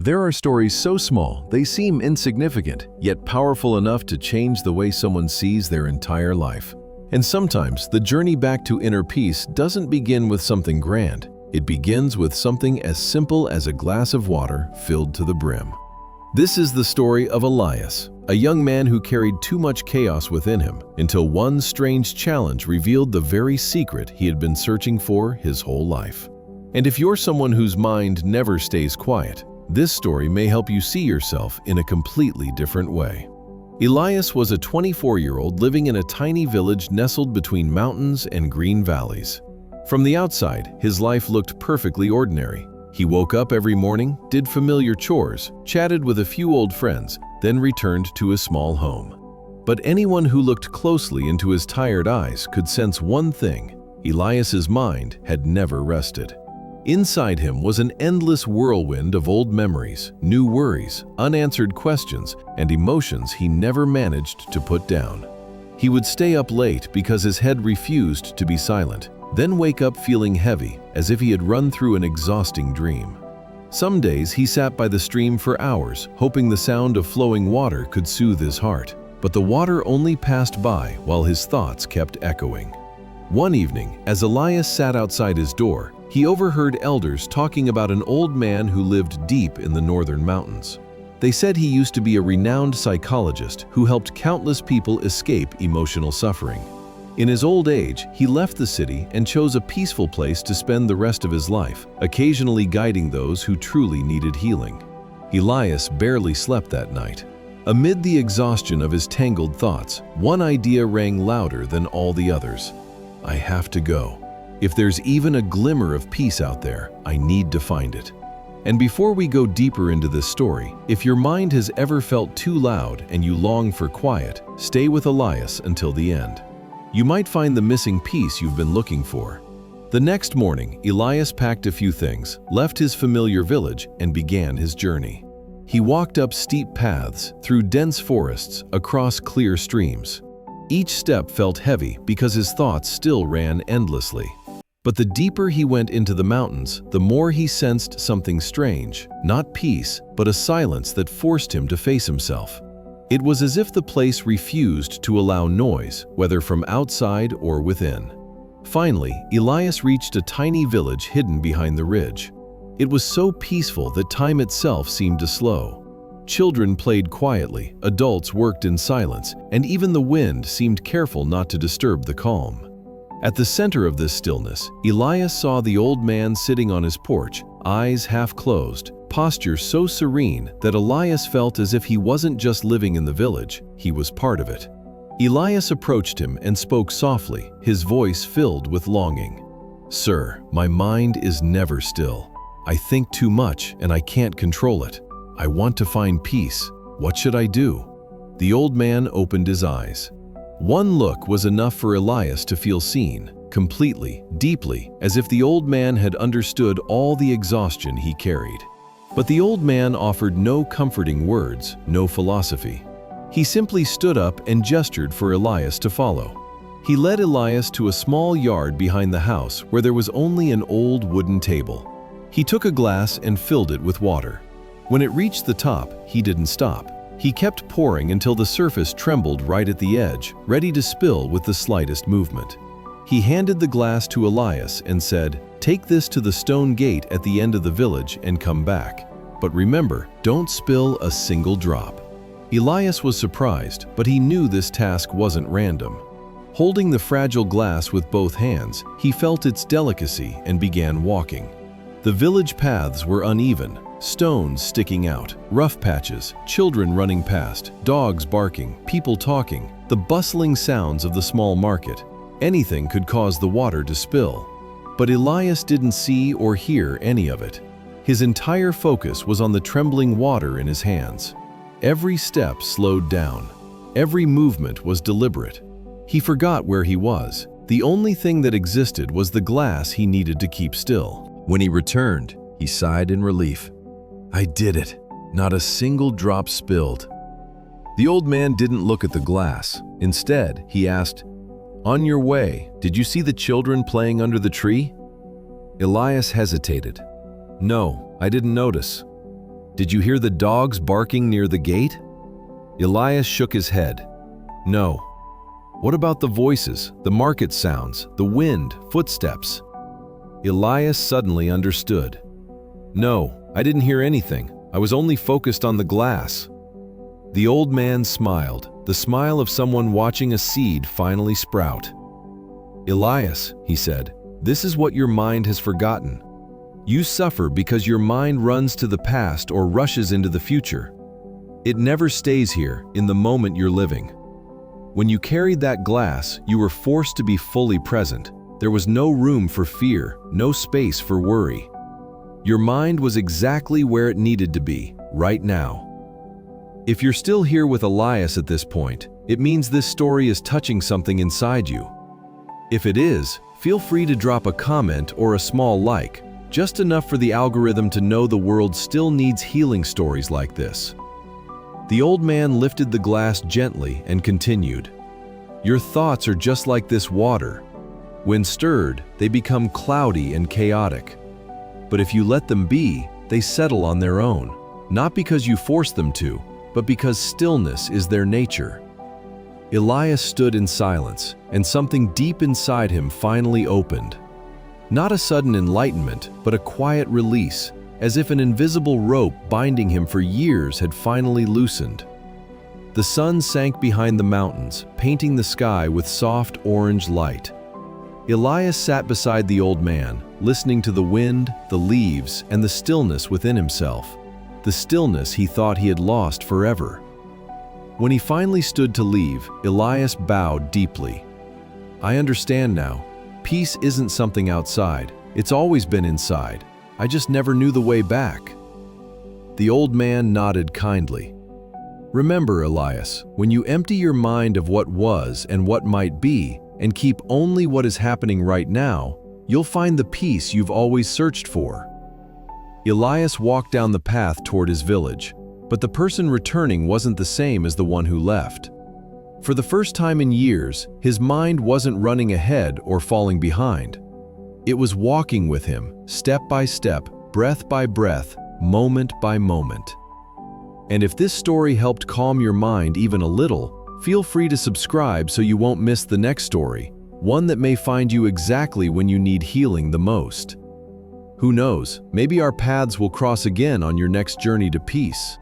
There are stories so small they seem insignificant, yet powerful enough to change the way someone sees their entire life. And sometimes the journey back to inner peace doesn't begin with something grand. It begins with something as simple as a glass of water filled to the brim. This is the story of Elias, a young man who carried too much chaos within him until one strange challenge revealed the very secret he had been searching for his whole life. And if you're someone whose mind never stays quiet, this story may help you see yourself in a completely different way. Elias was a 24-year-old living in a tiny village nestled between mountains and green valleys. From the outside, his life looked perfectly ordinary. He woke up every morning, did familiar chores, chatted with a few old friends, then returned to his small home. But anyone who looked closely into his tired eyes could sense one thing: Elias's mind had never rested. Inside him was an endless whirlwind of old memories, new worries, unanswered questions, and emotions he never managed to put down. He would stay up late because his head refused to be silent, then wake up feeling heavy, as if he had run through an exhausting dream. Some days he sat by the stream for hours, hoping the sound of flowing water could soothe his heart. But the water only passed by while his thoughts kept echoing. One evening, as Elias sat outside his door, he overheard elders talking about an old man who lived deep in the northern mountains. They said he used to be a renowned psychologist who helped countless people escape emotional suffering. In his old age, he left the city and chose a peaceful place to spend the rest of his life, occasionally guiding those who truly needed healing. Elias barely slept that night. Amid the exhaustion of his tangled thoughts, one idea rang louder than all the others. I have to go. If there's even a glimmer of peace out there, I need to find it. And before we go deeper into this story, if your mind has ever felt too loud and you long for quiet, stay with Elias until the end. You might find the missing piece you've been looking for. The next morning, Elias packed a few things, left his familiar village, and began his journey. He walked up steep paths, through dense forests, across clear streams. Each step felt heavy because his thoughts still ran endlessly. But the deeper he went into the mountains, the more he sensed something strange, not peace, but a silence that forced him to face himself. It was as if the place refused to allow noise, whether from outside or within. Finally, Elias reached a tiny village hidden behind the ridge. It was so peaceful that time itself seemed to slow. Children played quietly, adults worked in silence, and even the wind seemed careful not to disturb the calm. At the center of this stillness, Elias saw the old man sitting on his porch, eyes half closed, posture so serene that Elias felt as if he wasn't just living in the village, he was part of it. Elias approached him and spoke softly, his voice filled with longing. "Sir, my mind is never still. I think too much and I can't control it. I want to find peace. What should I do?" The old man opened his eyes. One look was enough for Elias to feel seen, completely, deeply, as if the old man had understood all the exhaustion he carried. But the old man offered no comforting words, no philosophy. He simply stood up and gestured for Elias to follow. He led Elias to a small yard behind the house where there was only an old wooden table. He took a glass and filled it with water. When it reached the top, he didn't stop. He kept pouring until the surface trembled right at the edge, ready to spill with the slightest movement. He handed the glass to Elias and said, "Take this to the stone gate at the end of the village and come back. But remember, don't spill a single drop." Elias was surprised, but he knew this task wasn't random. Holding the fragile glass with both hands, he felt its delicacy and began walking. The village paths were uneven, stones sticking out, rough patches, children running past, dogs barking, people talking, the bustling sounds of the small market. Anything could cause the water to spill. But Elias didn't see or hear any of it. His entire focus was on the trembling water in his hands. Every step slowed down. Every movement was deliberate. He forgot where he was. The only thing that existed was the glass he needed to keep still. When he returned, he sighed in relief. "I did it. Not a single drop spilled." The old man didn't look at the glass. Instead, he asked, "On your way, did you see the children playing under the tree?" Elias hesitated. "No, I didn't notice." Did you hear the dogs barking near the gate? Elias shook his head. No. What about the voices, the market sounds, the wind, footsteps? Elias suddenly understood. No, I didn't hear anything. I was only focused on the glass. The old man smiled, the smile of someone watching a seed finally sprout. Elias, he said, this is what your mind has forgotten. You suffer because your mind runs to the past or rushes into the future. It never stays here, in the moment you're living. When you carried that glass, you were forced to be fully present. There was no room for fear, no space for worry. Your mind was exactly where it needed to be, right now. If you're still here with Elias at this point, it means this story is touching something inside you. If it is, feel free to drop a comment or a small like, just enough for the algorithm to know the world still needs healing stories like this. The old man lifted the glass gently and continued. Your thoughts are just like this water. When stirred, they become cloudy and chaotic. But if you let them be, they settle on their own, not because you force them to, but because stillness is their nature. Elias stood in silence, and something deep inside him finally opened. Not a sudden enlightenment, but a quiet release, as if an invisible rope binding him for years had finally loosened. The sun sank behind the mountains, painting the sky with soft orange light. Elias sat beside the old man, listening to the wind, the leaves, and the stillness within himself, the stillness he thought he had lost forever. When he finally stood to leave, Elias bowed deeply. I understand now. Peace isn't something outside. It's always been inside. I just never knew the way back. The old man nodded kindly. Remember, Elias, when you empty your mind of what was and what might be, and keep only what is happening right now, you'll find the peace you've always searched for. Elias walked down the path toward his village, but the person returning wasn't the same as the one who left. For the first time in years, his mind wasn't running ahead or falling behind. It was walking with him, step by step, breath by breath, moment by moment. And if this story helped calm your mind even a little, feel free to subscribe so you won't miss the next story, one that may find you exactly when you need healing the most. Who knows, maybe our paths will cross again on your next journey to peace.